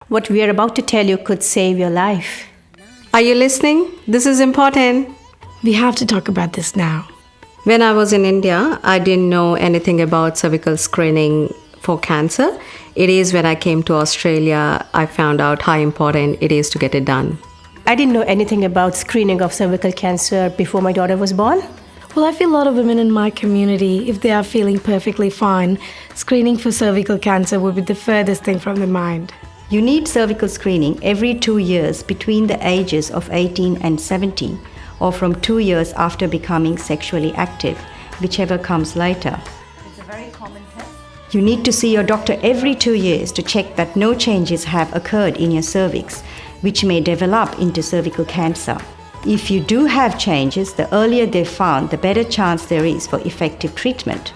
What we are about to tell you could save your life. Are you listening? This is important. We have to talk about this now. When I was in India, I didn't know anything about cervical screening for cancer. It is when I came to Australia, I found out how important it is to get it done. I didn't know anything about screening of cervical cancer before my daughter was born. Well, I feel a lot of women in my community, if they are feeling perfectly fine, screening for cervical cancer would be the furthest thing from their mind. You need cervical screening every 2 years between the ages of 18 and 70, or from 2 years after becoming sexually active, whichever comes later. It's a very common test. You need to see your doctor every 2 years to check that no changes have occurred in your cervix, which may develop into cervical cancer. If you do have changes, the earlier they're found, the better chance there is for effective treatment.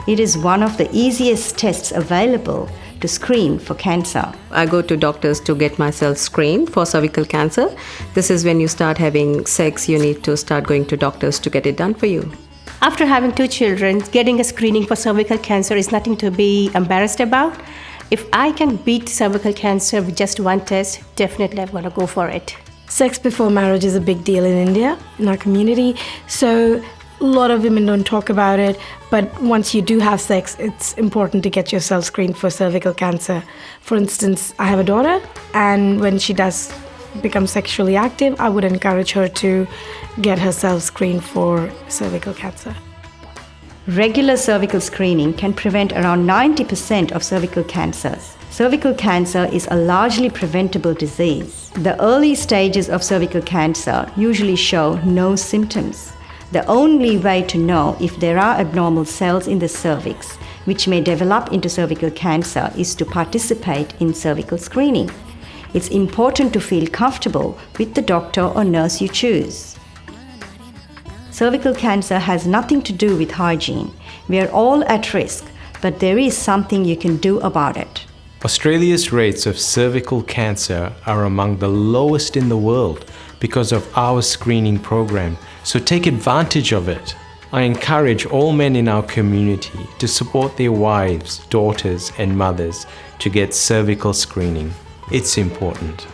It is one of the easiest tests available to screen for cancer. I go to doctors to get myself screened for cervical cancer. This is when you start having sex, you need to start going to doctors to get it done for you. After having 2 children, getting a screening for cervical cancer is nothing to be embarrassed about. If I can beat cervical cancer with just one test, definitely I'm going to go for it. Sex before marriage is a big deal in India, in our community. So a lot of women don't talk about it, but once you do have sex, it's important to get yourself screened for cervical cancer. For instance, I have a daughter, and when she does become sexually active, I would encourage her to get herself screened for cervical cancer. Regular cervical screening can prevent around 90% of cervical cancers. Cervical cancer is a largely preventable disease. The early stages of cervical cancer usually show no symptoms. The only way to know if there are abnormal cells in the cervix, which may develop into cervical cancer, is to participate in cervical screening. It's important to feel comfortable with the doctor or nurse you choose. Cervical cancer has nothing to do with hygiene. We are all at risk, but there is something you can do about it. Australia's rates of cervical cancer are among the lowest in the world because of our screening program, so take advantage of it. I encourage all men in our community to support their wives, daughters, and mothers to get cervical screening. It's important.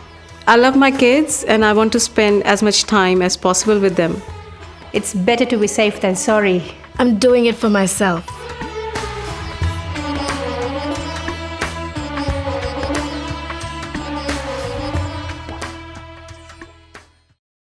I love my kids and I want to spend as much time as possible with them. It's better to be safe than sorry. I'm doing it for myself.